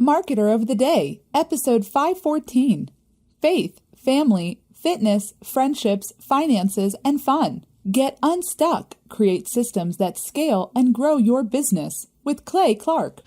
Marketer of the Day, Episode 514. Faith, Family, Fitness, Friendships, Finances, and Fun. Get unstuck. Create systems that scale and grow your business with Clay Clark.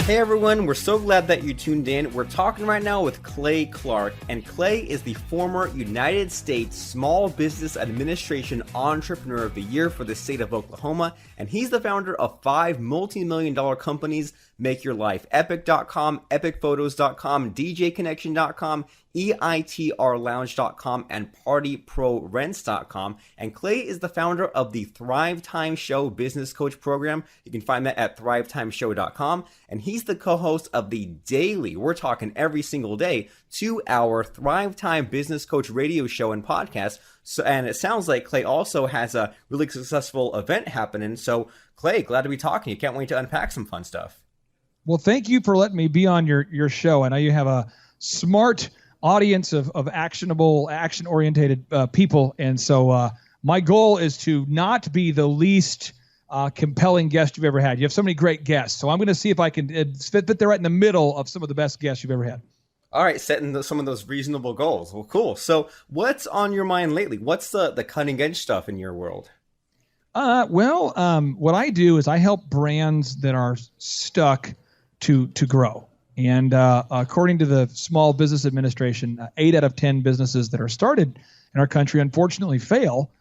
Hey everyone, we're so glad that you tuned in. We're talking right now with Clay Clark, and Clay is the former United States Small Business Administration Entrepreneur of the Year for the state of Oklahoma, and he's the founder of 5 multi-million-dollar companies: Make Your Life Epic.com, EpicPhotos.com, DJConnection.com, EITRLounge.com, and PartyProRents.com. And Clay is the founder of the Thrive Time Show Business Coach Program. You can find that at ThriveTimeShow.com. And he's the co-host of the daily, we're talking every single day, 2-hour Thrive Time Business Coach radio show and podcast. So, and it sounds like Clay also has a really successful event happening. So Clay, glad to be talking to you. Can't wait to unpack some fun stuff. Well, thank you for letting me be on your show. I know you have a smart audience of actionable, action-oriented people. And so my goal is to not be the least compelling guest you've ever had. You have so many great guests. So I'm going to see if I can fit there right in the middle of some of the best guests you've ever had. All right, setting some of those reasonable goals. Well, cool. So what's on your mind lately? What's the cutting edge stuff in your world? What I do is I help brands that are stuck to grow. And according to the Small Business Administration, 8 out of 10 businesses that are started in our country unfortunately fail.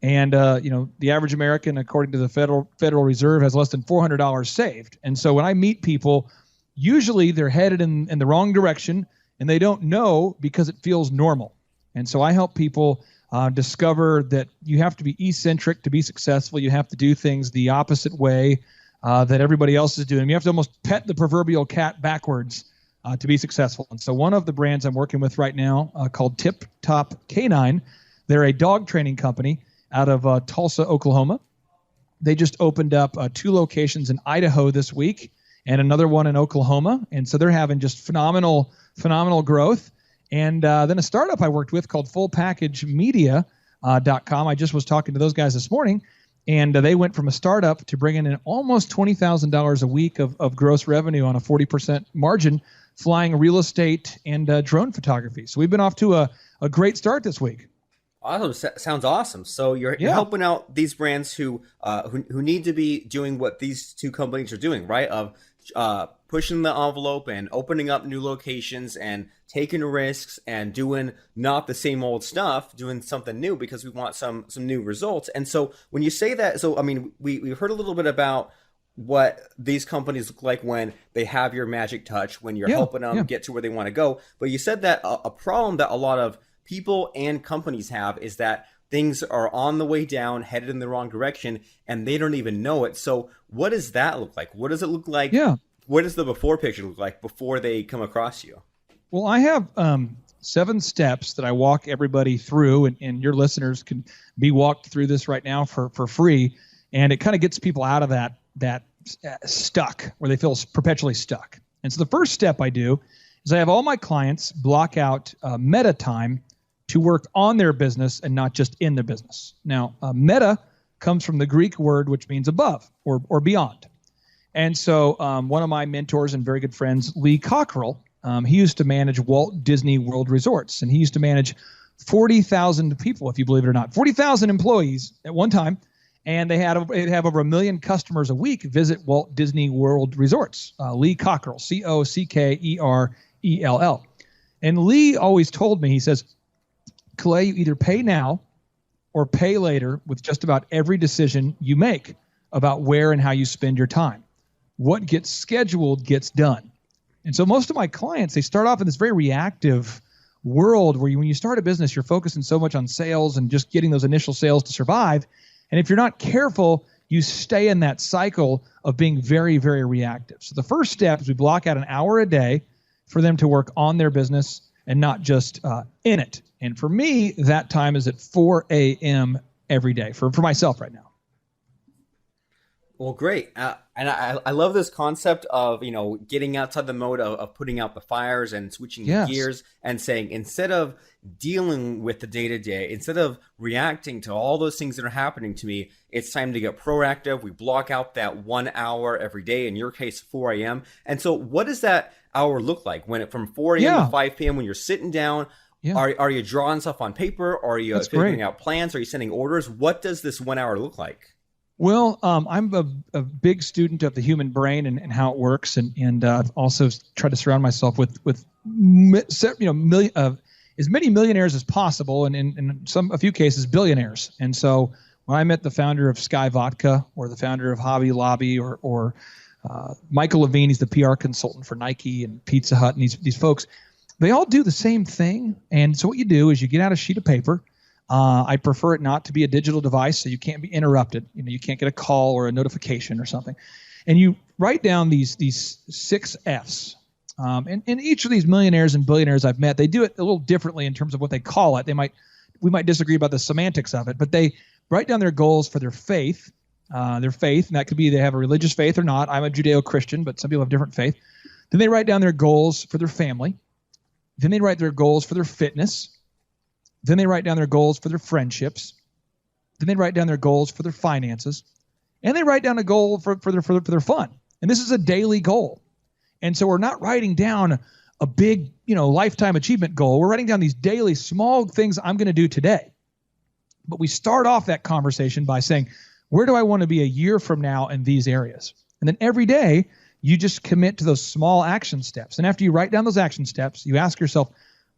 And the average American, according to the Federal Reserve, has less than $400 saved. And so when I meet people, usually they're headed in the wrong direction, and they don't know because it feels normal. And so I help people discover that you have to be eccentric to be successful. You have to do things the opposite way that everybody else is doing. You have to almost pet the proverbial cat backwards to be successful. And so one of the brands I'm working with right now called Tip Top Canine, they're a dog training company out of Tulsa, Oklahoma. They just opened up 2 locations in Idaho this week and another one in Oklahoma. And so they're having just phenomenal growth. And then a startup I worked with called FullPackageMedia.com. I just was talking to those guys this morning, and they went from a startup to bringing in almost $20,000 a week of gross revenue on a 40% margin, flying real estate and drone photography. So we've been off to a great start this week. Awesome. Sounds awesome. So you're helping out these brands who need to be doing what these 2 companies are doing, right? Of pushing the envelope and opening up new locations and taking risks and doing not the same old stuff, doing something new because we want some new results. And so when you say that, so I mean, we've heard a little bit about what these companies look like when they have your magic touch, when you're helping them get to where they want to go. But you said that a problem that a lot of people and companies have is that things are on the way down, headed in the wrong direction, and they don't even know it. So what does that look like? What does it look like? Yeah. What does the before picture look like before they come across you? Well, I have 7 steps that I walk everybody through, and your listeners can be walked through this right now for free. And it kind of gets people out of that stuck, where they feel perpetually stuck. And so the first step I do is I have all my clients block out meta time to work on their business and not just in their business. Now, meta comes from the Greek word which means above or beyond. And so one of my mentors and very good friends, Lee Cockrell, he used to manage Walt Disney World Resorts, and he used to manage 40,000 people, if you believe it or not, 40,000 employees at one time, and they'd have over 1 million customers a week visit Walt Disney World Resorts. Lee Cockrell, Cockerell. And Lee always told me, he says, Clay, you either pay now or pay later with just about every decision you make about where and how you spend your time. What gets scheduled gets done. And so most of my clients, they start off in this very reactive world where when you start a business, you're focusing so much on sales and just getting those initial sales to survive. And if you're not careful, you stay in that cycle of being very, very reactive. So the first step is we block out an hour a day for them to work on their business and not just in it. And for me, that time is at 4 a.m. every day for myself right now. Well, great. And I love this concept of, getting outside the mode of putting out the fires and switching the Yes. gears and saying, instead of dealing with the day to day, instead of reacting to all those things that are happening to me, it's time to get proactive. We block out that 1 hour every day, in your case, 4 a.m. And so what does that hour look like from 4 a.m. to 5 p.m. when you're sitting down? Yeah. Are you drawing stuff on paper? Or are you That's figuring great. out plans? Are you sending orders? What does this 1 hour look like? Well, I'm a big student of the human brain and how it works, and I've also tried to surround myself with as many millionaires as possible, and in a few cases billionaires. And so when I met the founder of Sky Vodka, or the founder of Hobby Lobby, or Michael Levine, he's the PR consultant for Nike and Pizza Hut, and these folks, they all do the same thing. And so what you do is you get out a sheet of paper. I prefer it not to be a digital device, so you can't be interrupted. You can't get a call or a notification or something. And you write down these 6 F's. And each of these millionaires and billionaires I've met, they do it a little differently in terms of what they call it. We might disagree about the semantics of it, but they write down their goals for their faith. And that could be they have a religious faith or not. I'm a Judeo-Christian, but some people have different faith. Then they write down their goals for their family. Then they write their goals for their fitness. Then they write down their goals for their friendships. Then they write down their goals for their finances. And they write down a goal for their fun. And this is a daily goal. And so we're not writing down a big, lifetime achievement goal. We're writing down these daily small things I'm going to do today. But we start off that conversation by saying, where do I want to be a year from now in these areas? And then every day, you just commit to those small action steps. And after you write down those action steps, you ask yourself,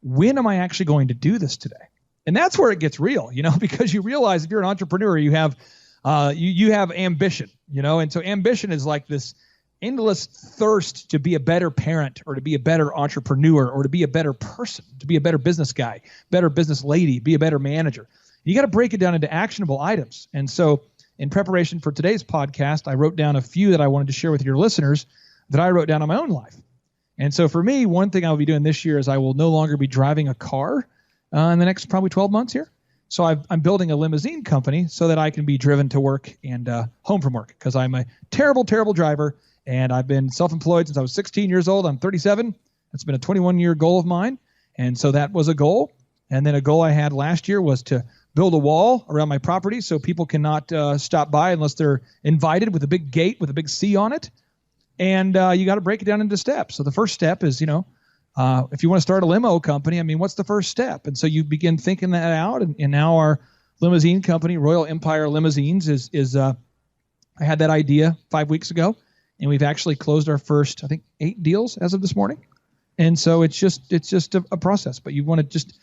when am I actually going to do this today? And that's where it gets real, because you realize if you're an entrepreneur, you have ambition, and so ambition is like this endless thirst to be a better parent, or to be a better entrepreneur, or to be a better person, to be a better business guy, better business lady, be a better manager. You got to break it down into actionable items. And so in preparation for today's podcast, I wrote down a few that I wanted to share with your listeners that I wrote down in my own life. And so for me, one thing I'll be doing this year is I will no longer be driving a car in the next probably 12 months here. So I'm building a limousine company so that I can be driven to work and home from work, because I'm a terrible, terrible driver. And I've been self-employed since I was 16 years old. I'm 37. That's been a 21-year goal of mine. And so that was a goal. And then a goal I had last year was to build a wall around my property so people cannot stop by unless they're invited, with a big gate with a big C on it. And you got to break it down into steps. So the first step is, if you want to start a limo company, what's the first step? And so you begin thinking that out. And now our limousine company, Royal Empire Limousines, is I had that idea 5 weeks ago, and we've actually closed our first, I think, 8 deals as of this morning. And so it's just a process. But you want to just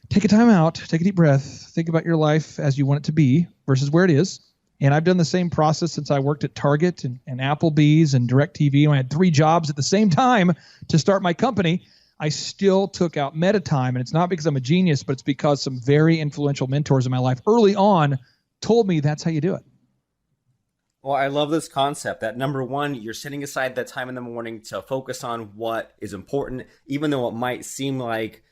take a time out, take a deep breath, think about your life as you want it to be versus where it is. And I've done the same process since I worked at Target and Applebee's and DirecTV. When I had 3 jobs at the same time to start my company, I still took out meta time. And it's not because I'm a genius, but it's because some very influential mentors in my life early on told me that's how you do it. Well, I love this concept that, number one, you're setting aside that time in the morning to focus on what is important, even though it might seem like,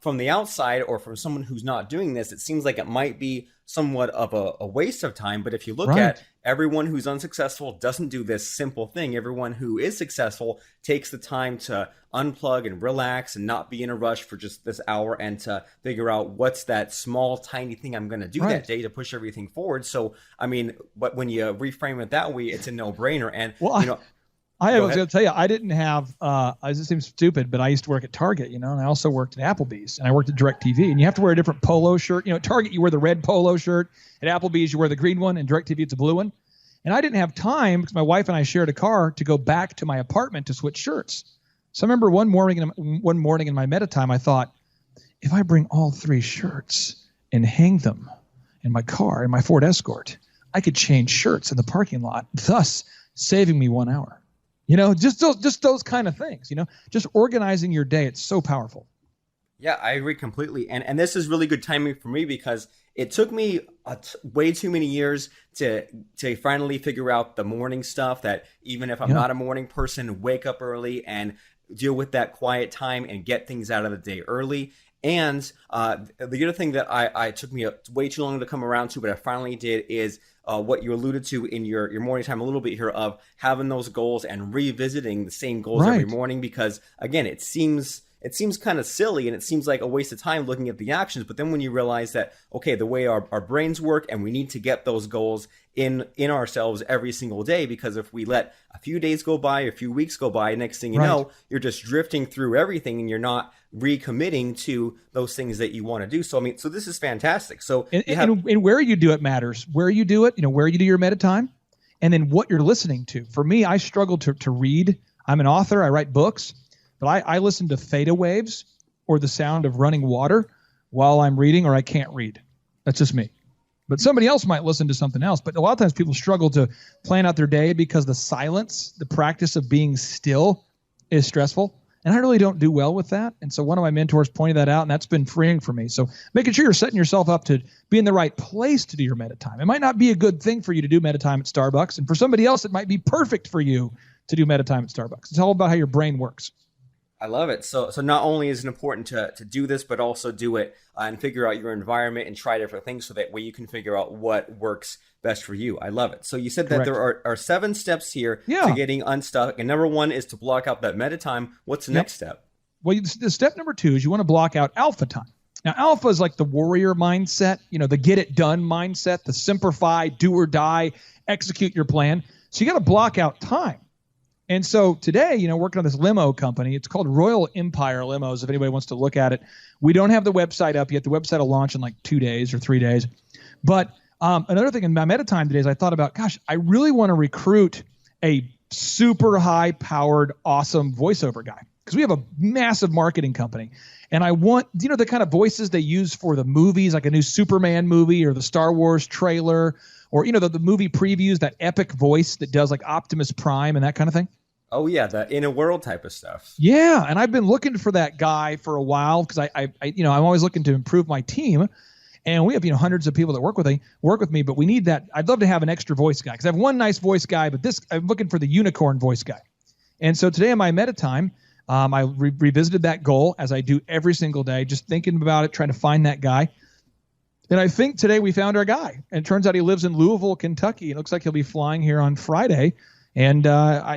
from the outside or from someone who's not doing this, it seems like it might be somewhat of a waste of time. But if you look at everyone who's unsuccessful doesn't do this simple thing. Everyone who is successful takes the time to unplug and relax and not be in a rush for just this hour, and to figure out what's that small, tiny thing I'm going to do that day to push everything forward. So, but when you reframe it that way, it's a no-brainer. And, I was going to tell you, I didn't have, this seems stupid, but I used to work at Target, and I also worked at Applebee's, and I worked at DirecTV, and you have to wear a different polo shirt. At Target, you wear the red polo shirt. At Applebee's, you wear the green one, and DirecTV, it's a blue one. And I didn't have time, because my wife and I shared a car, to go back to my apartment to switch shirts. So I remember one morning in my meta time, I thought, if I bring all 3 shirts and hang them in my car, in my Ford Escort, I could change shirts in the parking lot, thus saving me 1 hour. Just those kind of things, just organizing your day. It's so powerful. Yeah, I agree completely. And this is really good timing for me, because it took me way too many years to finally figure out the morning stuff, that even if I'm not a morning person, wake up early and deal with that quiet time and get things out of the day early. And the other thing that I took me way too long to come around to, but I finally did, is what you alluded to in your morning time a little bit here of having those goals and revisiting the same goals every morning, because again, it seems kind of silly and it seems like a waste of time looking at the actions. But then when you realize that, okay, the way our brains work and we need to get those goals in ourselves every single day, because if we let a few days go by, a few weeks go by, next thing you know, you're just drifting through everything and you're not recommitting to those things that you want to do. So, I mean, so this is fantastic. So and where you do it matters. Where you do it, where you do your meta time, and then what you're listening to. For me, I struggle to read. I'm an author. I write books. But I listen to theta waves or the sound of running water while I'm reading, or I can't read. That's just me. But somebody else might listen to something else. But a lot of times people struggle to plan out their day because the silence, the practice of being still is stressful. And I really don't do well with that. And so one of my mentors pointed that out, and that's been freeing for me. So making sure you're setting yourself up to be in the right place to do your meta time. It might not be a good thing for you to do meta time at Starbucks. And for somebody else, it might be perfect for you to do meta time at Starbucks. It's all about how your brain works. I love it. So not only is it important to do this, but also do it and figure out your environment and try different things so that way you can figure out what works best for you. I love it. So you said that there are 7 steps here to getting unstuck. And number 1 is to block out that meta time. What's the next step? Well, the step number 2 is you want to block out alpha time. Now, alpha is like the warrior mindset, the get it done mindset, the simplify, do or die, execute your plan. So you got to block out time. And so today, working on this limo company, it's called Royal Empire Limos, if anybody wants to look at it. We don't have the website up yet. The website will launch in like 2 days or 3 days. But another thing in my meta time today is I thought about, gosh, I really want to recruit a super high-powered, awesome voiceover guy, because we have a massive marketing company. And I want, the kind of voices they use for the movies, like a new Superman movie or the Star Wars trailer, or, the movie previews, that epic voice that does like Optimus Prime and that kind of thing. Oh, yeah, the in a world type of stuff. Yeah, and I've been looking for that guy for a while because I'm always looking to improve my team, and we have hundreds of people that work with me. But we need that. I'd love to have an extra voice guy because I have one nice voice guy, but I'm looking for the unicorn voice guy. And so today in my meta time, I revisited that goal as I do every single day, just thinking about it, trying to find that guy. And I think today we found our guy, and it turns out he lives in Louisville, Kentucky. It looks like he'll be flying here on Friday, and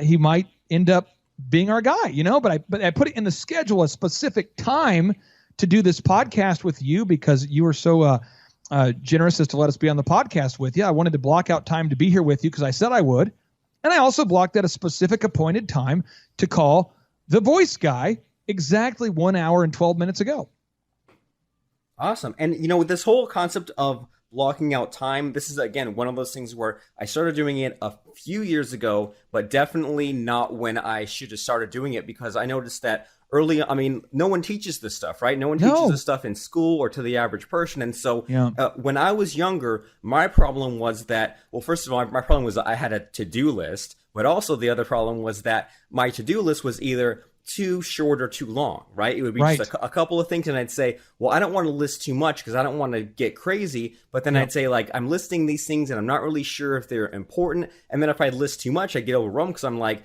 he might end up being our guy, but I put it in the schedule a specific time to do this podcast with you because you were so generous as to let us be on the podcast with you. I wanted to block out time to be here with you because I said I would. And I also blocked out a specific appointed time to call the voice guy exactly 1 hour and 12 minutes ago. Awesome. And, with this whole concept of blocking out time, this is, again, one of those things where I started doing it a few years ago, but definitely not when I should have started doing it, because I noticed that early, no one teaches this stuff, right? No one teaches this stuff in school or to the average person. And so when I was younger, my problem was that, well, first of all, my problem was that I had a to-do list, but also the other problem was that my to-do list was either too short or too long, right? It would be just a couple of things, and I'd say, well, I don't want to list too much because I don't want to get crazy, but then I'd say, like, I'm listing these things and I'm not really sure if they're important, and then if I list too much, I get overwhelmed because I'm like,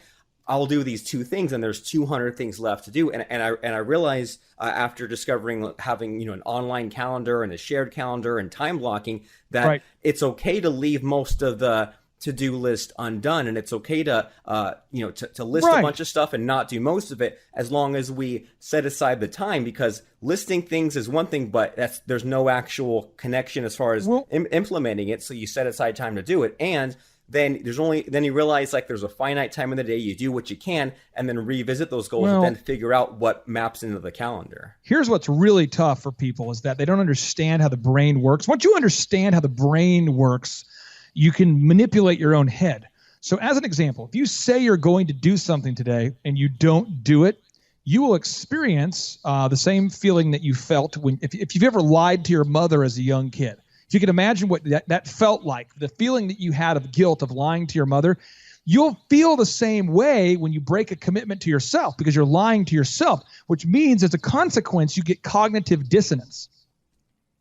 I'll do these 2 things and there's 200 things left to do, and I realized after discovering having an online calendar and a shared calendar and time blocking that it's okay to leave most of the to-do list undone, and it's okay to to list a bunch of stuff and not do most of it, as long as we set aside the time, because listing things is one thing, but there's no actual connection as far as implementing it. So you set aside time to do it, and then you realize, like, there's a finite time in the day. You do what you can and then revisit those goals and then figure out what maps into the calendar. Here's what's really tough for people is that they don't understand how the brain works. Once you understand how the brain works, you can manipulate your own head. So as an example, if you say you're going to do something today and you don't do it, you will experience the same feeling that you felt if you've ever lied to your mother as a young kid. If you can imagine what that felt like, the feeling that you had of guilt of lying to your mother, you'll feel the same way when you break a commitment to yourself, because you're lying to yourself, which means as a consequence, you get cognitive dissonance.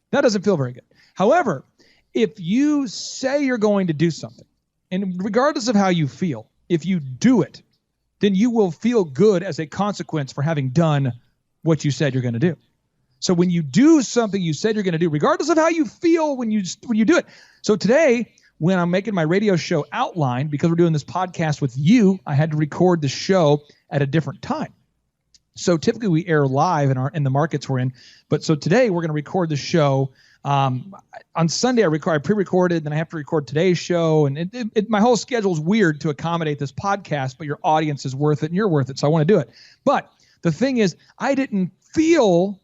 That doesn't feel very good. However, if you say you're going to do something, and regardless of how you feel, if you do it, then you will feel good as a consequence for having done what you said you're going to do. So when you do something you said you're going to do, regardless of how you feel when you do it. So today, when I'm making my radio show outline, because we're doing this podcast with you, I had to record the show at a different time. So typically we air live in the markets we're in. But so today we're going to record the show. On Sunday I pre-recorded, then I have to record today's show. And my whole schedule is weird to accommodate this podcast, but your audience is worth it and you're worth it. So I want to do it. But the thing is, I didn't feel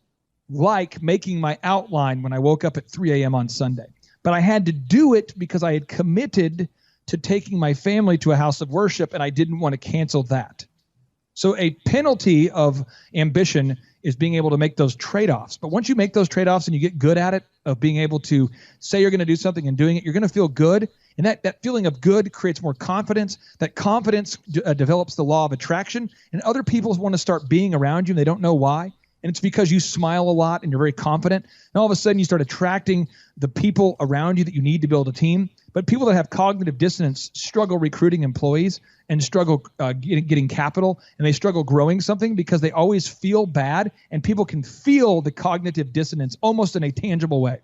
like making my outline when I woke up at 3 a.m. on Sunday. But I had to do it because I had committed to taking my family to a house of worship, and I didn't want to cancel that. So a penalty of ambition is being able to make those trade-offs. But once you make those trade-offs and you get good at it, of being able to say you're going to do something and doing it, you're going to feel good. And that feeling of good creates more confidence. That confidence develops the law of attraction. And other people want to start being around you, and they don't know why. And it's because you smile a lot and you're very confident. And all of a sudden you start attracting the people around you that you need to build a team. But people that have cognitive dissonance struggle recruiting employees and struggle getting capital, and they struggle growing something because they always feel bad, and people can feel the cognitive dissonance almost in a tangible way.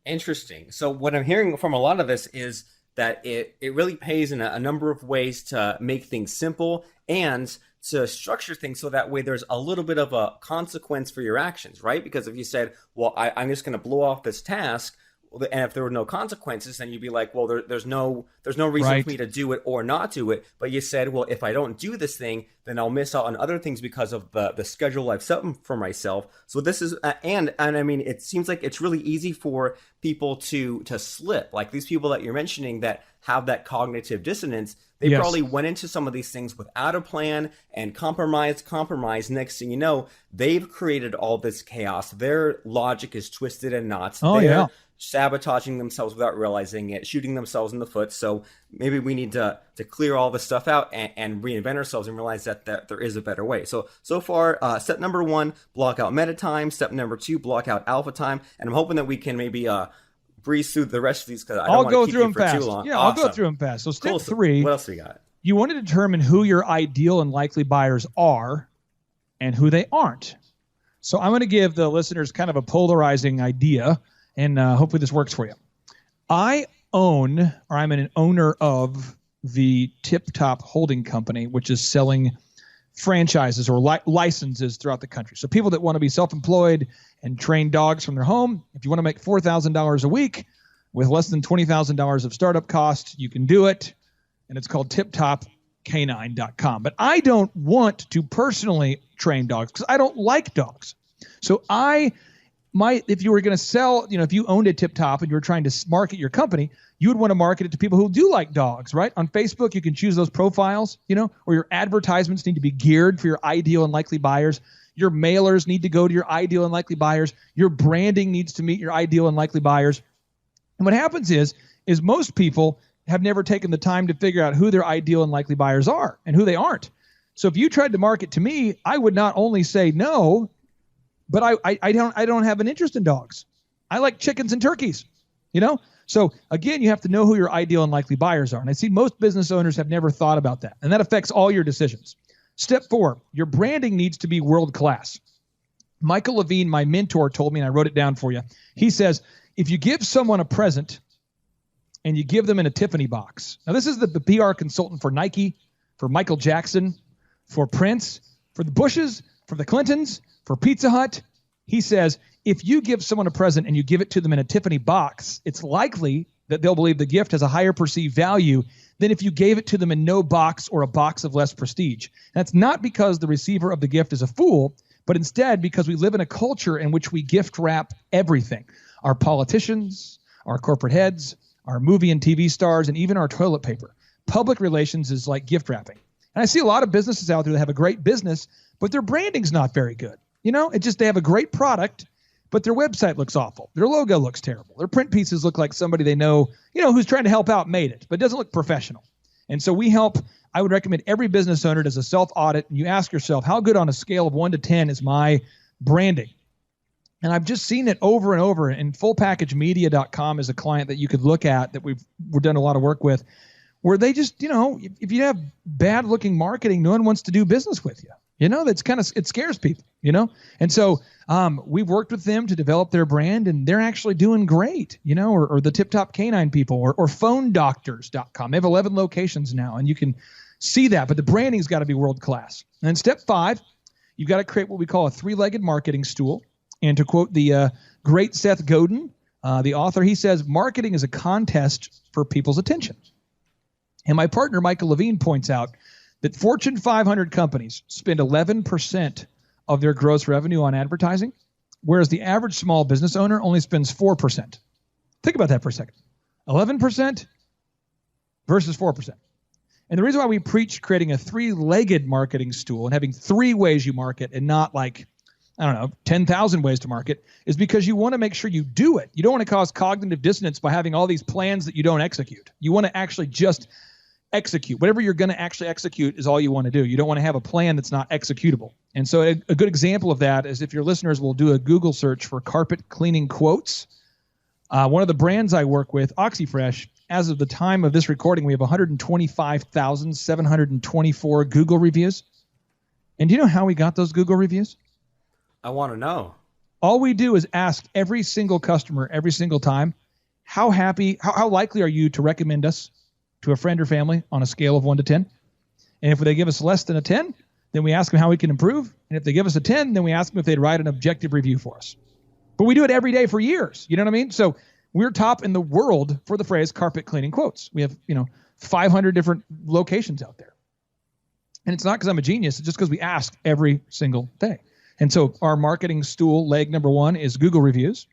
Interesting. So what I'm hearing from a lot of this is that it really pays in a number of ways to make things simple and to structure things so that way there's a little bit of a consequence for your actions, right? Because if you said, well, I'm just going to blow off this task, and if there were no consequences, then you'd be like, well, there's no reason for me to do it or not do it. But you said, well, if I don't do this thing, then I'll miss out on other things because of the schedule I've set for myself. So this is, and I mean, it seems like it's really easy for people to slip. Like these people that you're mentioning that have that cognitive dissonance, they probably went into some of these things without a plan and compromise. Next thing you know, they've created all this chaos. Their logic is twisted and knots. They're sabotaging themselves without realizing it, shooting themselves in the foot. So maybe we need to clear all this stuff out and reinvent ourselves and realize that there is a better way. So far, step number 1, block out meta time. Step number 2, block out alpha time. And I'm hoping that we can maybe breeze through the rest of these because I don't want to keep you for too long. Yeah, awesome. I'll go through them fast. So step 3. What else we got? You want to determine who your ideal and likely buyers are and who they aren't. So I'm going to give the listeners kind of a polarizing idea, and hopefully this works for you. I'm an owner of the Tip Top Holding Company, which is selling franchises or licenses throughout the country. So people that want to be self-employed and train dogs from their home, if you want to make $4,000 a week with less than $20,000 of startup cost, you can do it. And it's called tiptopcanine.com. But I don't want to personally train dogs because I don't like dogs. So if you were going to sell, if you owned a Tip Top and you were trying to market your company, you would want to market it to people who do like dogs, right? On Facebook, you can choose those profiles, or your advertisements need to be geared for your ideal and likely buyers. Your mailers need to go to your ideal and likely buyers. Your branding needs to meet your ideal and likely buyers. And what happens is most people have never taken the time to figure out who their ideal and likely buyers are and who they aren't. So if you tried to market to me, I would not only say no, but I don't have an interest in dogs. I like chickens and turkeys, So again, you have to know who your ideal and likely buyers are. And I see most business owners have never thought about that. And that affects all your decisions. Step 4, your branding needs to be world-class. Michael Levine, my mentor, told me, and I wrote it down for you. He says, if you give someone a present and you give them in a Tiffany box. Now, this is the PR consultant for Nike, for Michael Jackson, for Prince, for the Bushes, for the Clintons, for Pizza Hut. He says, if you give someone a present and you give it to them in a Tiffany box, it's likely that they'll believe the gift has a higher perceived value than if you gave it to them in no box or a box of less prestige. That's not because the receiver of the gift is a fool, but instead because we live in a culture in which we gift wrap everything. Our politicians, our corporate heads, our movie and TV stars, and even our toilet paper. Public relations is like gift wrapping. And I see a lot of businesses out there that have a great business, but their branding's not very good. They have a great product, but their website looks awful. Their logo looks terrible. Their print pieces look like somebody they know, who's trying to help out made it, but it doesn't look professional. And so I would recommend every business owner does a self-audit, and you ask yourself, how good on a scale of 1 to 10 is my branding? And I've just seen it over and over. And fullpackagemedia.com is a client that you could look at that we've done a lot of work with, where they just, if you have bad looking marketing, no one wants to do business with you. That's it scares people, And so we've worked with them to develop their brand, and they're actually doing great, or the Tip Top Canine people or phonedoctors.com. They have 11 locations now, and you can see that. But the branding's got to be world class. And then step 5, you've got to create what we call a 3-legged marketing stool. And to quote the great Seth Godin, the author, he says, marketing is a contest for people's attention. And my partner, Michael Levine, points out that Fortune 500 companies spend 11% of their gross revenue on advertising, whereas the average small business owner only spends 4%. Think about that for a second. 11% versus 4%. And the reason why we preach creating a 3-legged marketing stool and having 3 ways you market and not 10,000 ways to market is because you want to make sure you do it. You don't want to cause cognitive dissonance by having all these plans that you don't execute. You want to actually just execute. Whatever you're going to actually execute is all you want to do. You don't want to have a plan that's not executable. And so a good example of that is if your listeners will do a Google search for carpet cleaning quotes. One of the brands I work with, OxyFresh, as of the time of this recording, we have 125,724 Google reviews. And do you know how we got those Google reviews? I want to know. All we do is ask every single customer every single time, how likely are you to recommend us to a friend or family on a scale of 1 to 10? And if they give us less than a 10, then we ask them how we can improve. And if they give us a 10, then we ask them if they'd write an objective review for us. But we do it every day for years. You know what I mean? So we're top in the world for the phrase carpet cleaning quotes. We have, 500 different locations out there. And it's not because I'm a genius. It's just because we ask every single day. And so our marketing stool, leg number 1, is Google reviews.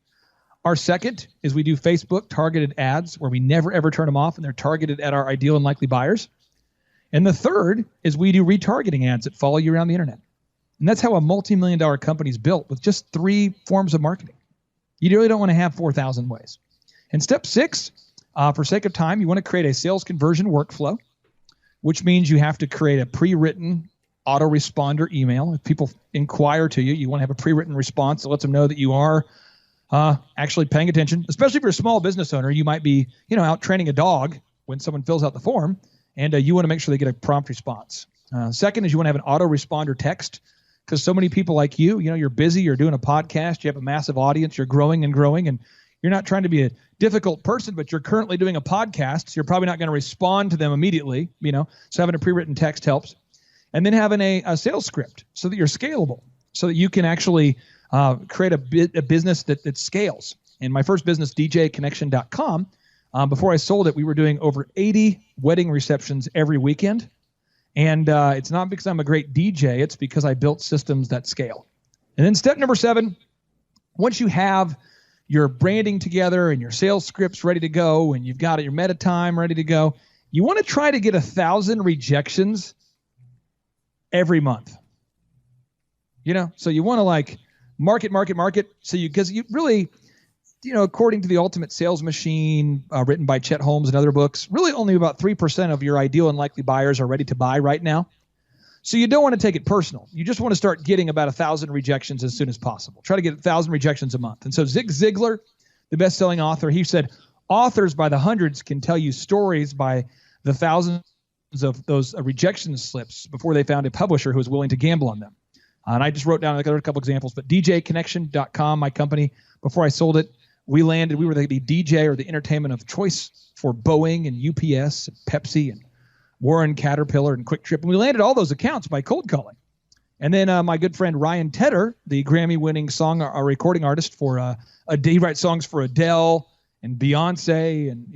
Our second is we do Facebook targeted ads where we never, ever turn them off, and they're targeted at our ideal and likely buyers. And the third is we do retargeting ads that follow you around the internet. And that's how a multi-million-dollar company is built, with just 3 forms of marketing. You really don't want to have 4,000 ways. And step 6, for sake of time, you want to create a sales conversion workflow, which means you have to create a pre-written autoresponder email. If people inquire to you, you want to have a pre-written response that lets them know that you are actually paying attention. Especially if you're a small business owner, you might be, out training a dog when someone fills out the form, and you want to make sure they get a prompt response. Second is you want to have an autoresponder text, because so many people like you're busy, you're doing a podcast, you have a massive audience, you're growing, and you're not trying to be a difficult person, but you're currently doing a podcast, so you're probably not going to respond to them immediately, so having a pre-written text helps. And then having a sales script so that you're scalable, so that you can actually create a business that scales. In my first business, djconnection.com, before I sold it, we were doing over 80 wedding receptions every weekend. And it's not because I'm a great DJ, it's because I built systems that scale. And then step number 7, once you have your branding together and your sales scripts ready to go, and you've got your meta time ready to go, you want to try to get 1,000 rejections every month. So you want to market. So because you really, according to the Ultimate Sales Machine, written by Chet Holmes and other books, really only about 3% of your ideal and likely buyers are ready to buy right now. So you don't want to take it personal. You just want to start getting about 1,000 rejections as soon as possible. Try to get 1,000 rejections a month. And so Zig Ziglar, the best-selling author, he said, authors by the hundreds can tell you stories by the thousands of those rejection slips before they found a publisher who was willing to gamble on them. And I just wrote down a couple examples, but djconnection.com, my company, before I sold it, we were the DJ or the entertainment of choice for Boeing and UPS and Pepsi and Warren Caterpillar and Quick Trip. And we landed all those accounts by cold calling. And then my good friend Ryan Tedder, the Grammy-winning recording artist for he writes songs for Adele and Beyonce, and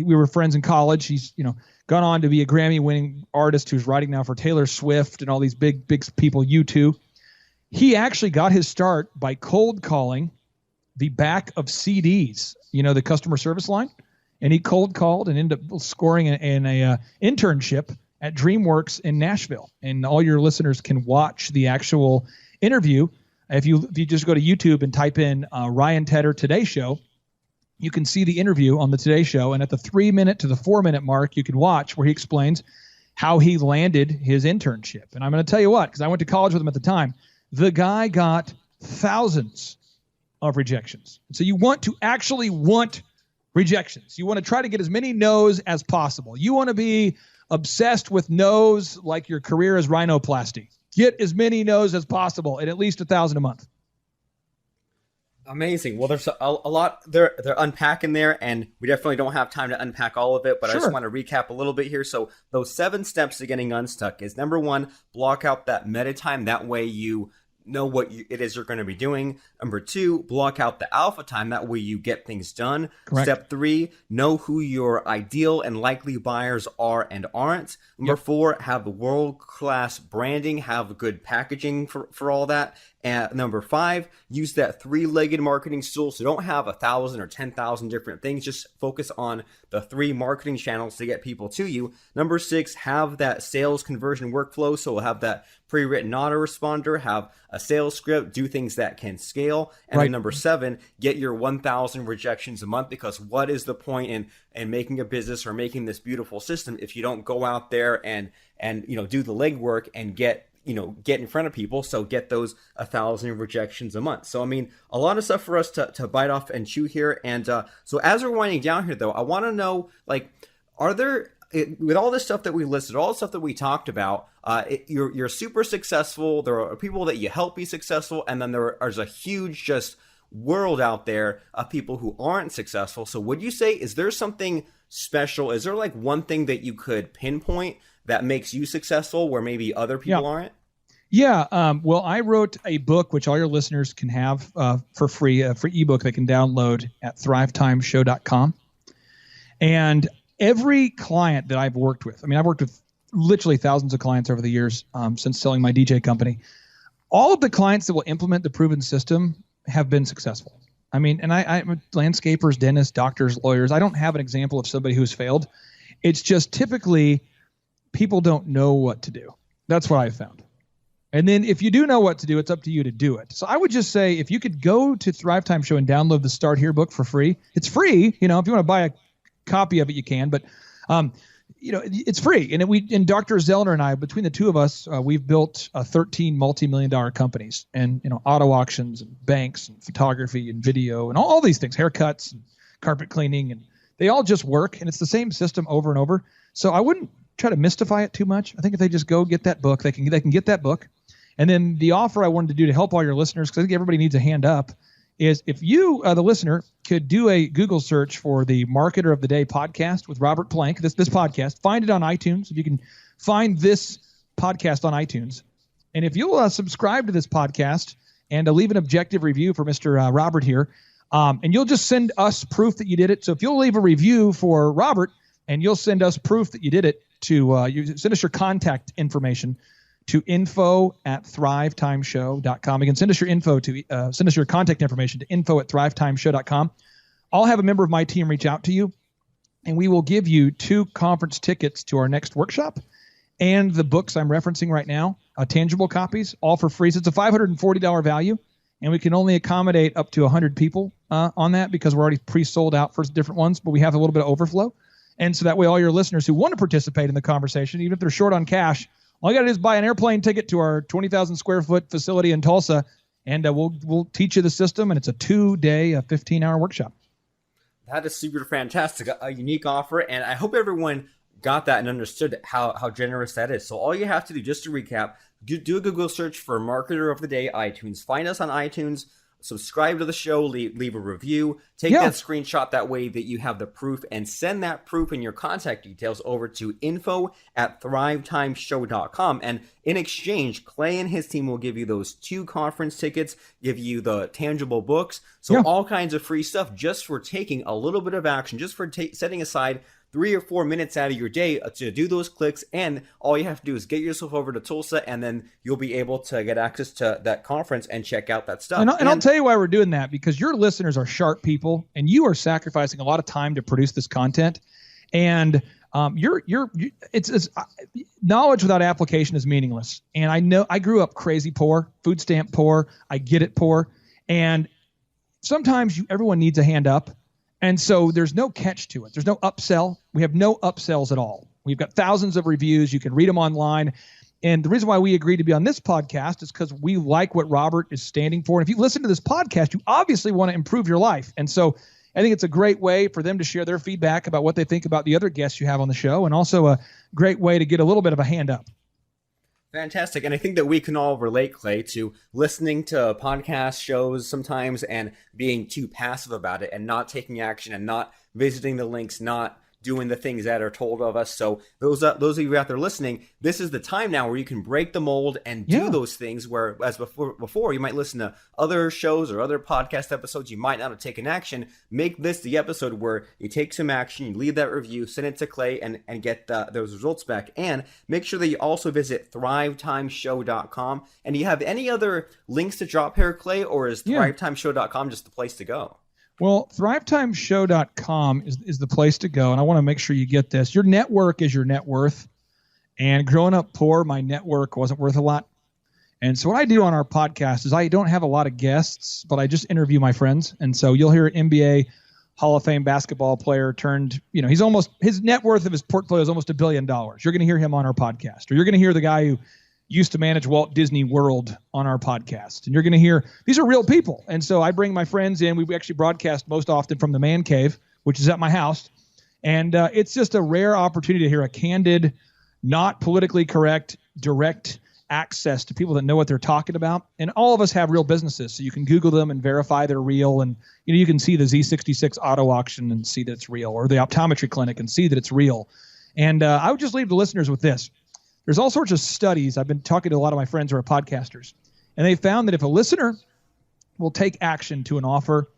we were friends in college. He's gone on to be a Grammy-winning artist who's writing now for Taylor Swift and all these big people, U2. He actually got his start by cold calling the back of CDs, the customer service line, and he cold called and ended up scoring an internship at DreamWorks in Nashville. And all your listeners can watch the actual interview. If you just go to YouTube and type in Ryan Tedder Today Show, you can see the interview on the Today Show. And at the 3-minute to the 4-minute mark, you can watch where he explains how he landed his internship. And I'm going to tell you what, because I went to college with him at the time, the guy got thousands of rejections. So you want to actually want rejections. You want to try to get as many no's as possible. You want to be obsessed with no's like your career is rhinoplasty. get as many no's as possible and at least 1,000 a month. Amazing. Well, there's a lot they're unpacking there, and we definitely don't have time to unpack all of it, but sure. I just want to recap a little bit here. So those 7 steps to getting unstuck is, number 1, block out that meta time. That way you know what it is you're going to be doing. Number 2, block out the alpha time. That way you get things done. Correct. Step 3, know who your ideal and likely buyers are and aren't. Number 4, have world-class branding, have good packaging for all that. And number 5, use that 3-legged marketing stool. So don't have 1,000 or 10,000 different things. Just focus on the 3 marketing channels to get people to you. Number 6, have that sales conversion workflow. So we'll have that pre-written autoresponder, have a sales script, do things that can scale. And then number 7, get your 1,000 rejections a month, because what is the point in making a business or making this beautiful system if you don't go out there and do the legwork and get in front of people? So get those 1,000 rejections a month. So, I mean, a lot of stuff for us to bite off and chew here. And so as we're winding down here, though, I want to know, like, are there, with all this stuff that we listed, all the stuff that we talked about, you're super successful. There are people that you help be successful. And then there's a huge just world out there of people who aren't successful. So would you say, is there something special? Is there like one thing that you could pinpoint that makes you successful where maybe other people aren't? Yeah. Well, I wrote a book, which all your listeners can have for free, a free ebook they can download at thrivetimeshow.com. And every client that I've worked with, I mean, I've worked with literally thousands of clients over the years since selling my DJ company. All of the clients that will implement the proven system have been successful. I mean, and I'm landscapers, dentists, doctors, lawyers. I don't have an example of somebody who's failed. It's just typically people don't know what to do. That's what I found. And then if you do know what to do, it's up to you to do it. So I would just say, if you could go to Thrive Time Show and download the Start Here book for free, it's free. If you want to buy a copy of it, you can, but it's free. And Dr. Zellner and I, between the two of us, we've built 13 multi-million-dollar companies, and auto auctions and banks and photography and video and all these things, haircuts and carpet cleaning, and they all just work, and it's the same system over and over. So I wouldn't try to mystify it too much. I think if they just go get that book, they can get that book. And then the offer I wanted to do to help all your listeners, because I think everybody needs a hand up, is if you, the listener, could do a Google search for the Marketer of the Day podcast with Robert Plank, this podcast, find it on iTunes. If you can find this podcast on iTunes. And if you'll subscribe to this podcast and leave an objective review for Mr. Robert here, and you'll just send us proof that you did it. So if you'll leave a review for Robert and you'll send us proof that you did it to, you send us your contact information to info@thrivetimeshow.com. You can send us your send us your contact information to info@thrivetimeshow.com. I'll have a member of my team reach out to you, and we will give you 2 conference tickets to our next workshop and the books I'm referencing right now, tangible copies, all for free. So it's a $540 value, and we can only accommodate up to 100 people on that because we're already pre-sold out for different ones, but we have a little bit of overflow. And so that way all your listeners who want to participate in the conversation, even if they're short on cash, all you got to do is buy an airplane ticket to our 20,000 square foot facility in Tulsa, and we'll teach you the system, and it's a 2-day, 15-hour workshop. That is super fantastic, a unique offer, and I hope everyone got that and understood how generous that is. So all you have to do, just to recap, do a Google search for Marketer of the Day iTunes. Find us on iTunes. Subscribe to the show, leave a review, take that screenshot, that way that you have the proof, and send that proof and your contact details over to info@thrivetimeshow.com. And in exchange, Clay and his team will give you those 2 conference tickets, give you the tangible books, so all kinds of free stuff just for taking a little bit of action, just for setting aside 3 or 4 minutes out of your day to do those clicks. And all you have to do is get yourself over to Tulsa, and then you'll be able to get access to that conference and check out that stuff. And I'll tell you why we're doing that, because your listeners are sharp people, and you are sacrificing a lot of time to produce this content. And it's knowledge without application is meaningless. And I know I grew up crazy poor, food stamp poor. I get it, poor. And sometimes everyone needs a hand up. And so there's no catch to it. There's no upsell. We have no upsells at all. We've got thousands of reviews. You can read them online. And the reason why we agreed to be on this podcast is because we like what Robert is standing for. And if you listen to this podcast, you obviously want to improve your life. And so I think it's a great way for them to share their feedback about what they think about the other guests you have on the show, and also a great way to get a little bit of a hand up. Fantastic. And I think that we can all relate, Clay, to listening to podcast shows sometimes and being too passive about it and not taking action and not visiting the links, not doing the things that are told of us. So those of you out there listening, this is the time now where you can break the mold and do those things where, as before, you might listen to other shows or other podcast episodes. You might not have taken action. Make this the episode where you take some action, you leave that review, send it to Clay, and get those results back. And make sure that you also visit thrivetimeshow.com. And do you have any other links to drop here, Clay, or is thrivetimeshow.com just the place to go? Well, thrivetimeshow.com is the place to go, and I want to make sure you get this. Your network is your net worth, and growing up poor, my network wasn't worth a lot. And so what I do on our podcast is I don't have a lot of guests, but I just interview my friends. And so you'll hear an NBA Hall of Fame basketball player turned, his net worth of his portfolio is almost $1 billion. You're going to hear him on our podcast, or you're going to hear the guy who used to manage Walt Disney World on our podcast. And you're going to hear, these are real people. And so I bring my friends in. We actually broadcast most often from the man cave, which is at my house. And it's just a rare opportunity to hear a candid, not politically correct, direct access to people that know what they're talking about. And all of us have real businesses, so you can Google them and verify they're real. And you can see the Z66 auto auction and see that it's real, or the optometry clinic and see that it's real. And I would just leave the listeners with this. There's all sorts of studies. I've been talking to a lot of my friends who are podcasters, and they found that if a listener will take action to an offer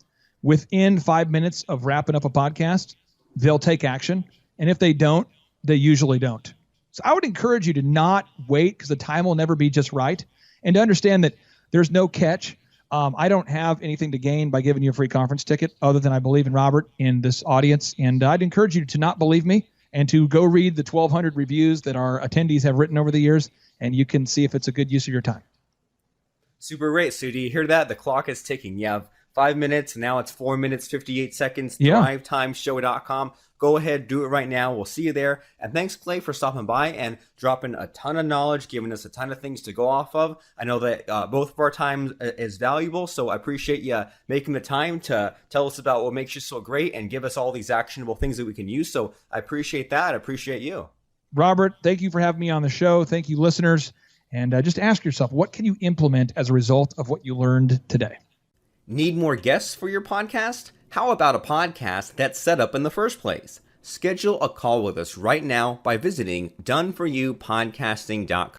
within 5 minutes of wrapping up a podcast, they'll take action. And if they don't, they usually don't. So I would encourage you to not wait, because the time will never be just right, and to understand that there's no catch. I don't have anything to gain by giving you a free conference ticket other than I believe in Robert in this audience. And I'd encourage you to not believe me, and to go read the 1,200 reviews that our attendees have written over the years, and you can see if it's a good use of your time. Super great. So do you hear that? The clock is ticking. You have 5 minutes. Now it's 4 minutes, 58 seconds. ThriveTimesShow.com. Go ahead, do it right now. We'll see you there. And thanks, Clay, for stopping by and dropping a ton of knowledge, giving us a ton of things to go off of. I know that both of our time is valuable, so I appreciate you making the time to tell us about what makes you so great and give us all these actionable things that we can use. So I appreciate that. I appreciate you. Robert, thank you for having me on the show. Thank you, listeners. And just ask yourself, what can you implement as a result of what you learned today? Need more guests for your podcast? How about a podcast that's set up in the first place? Schedule a call with us right now by visiting doneforyoupodcasting.com.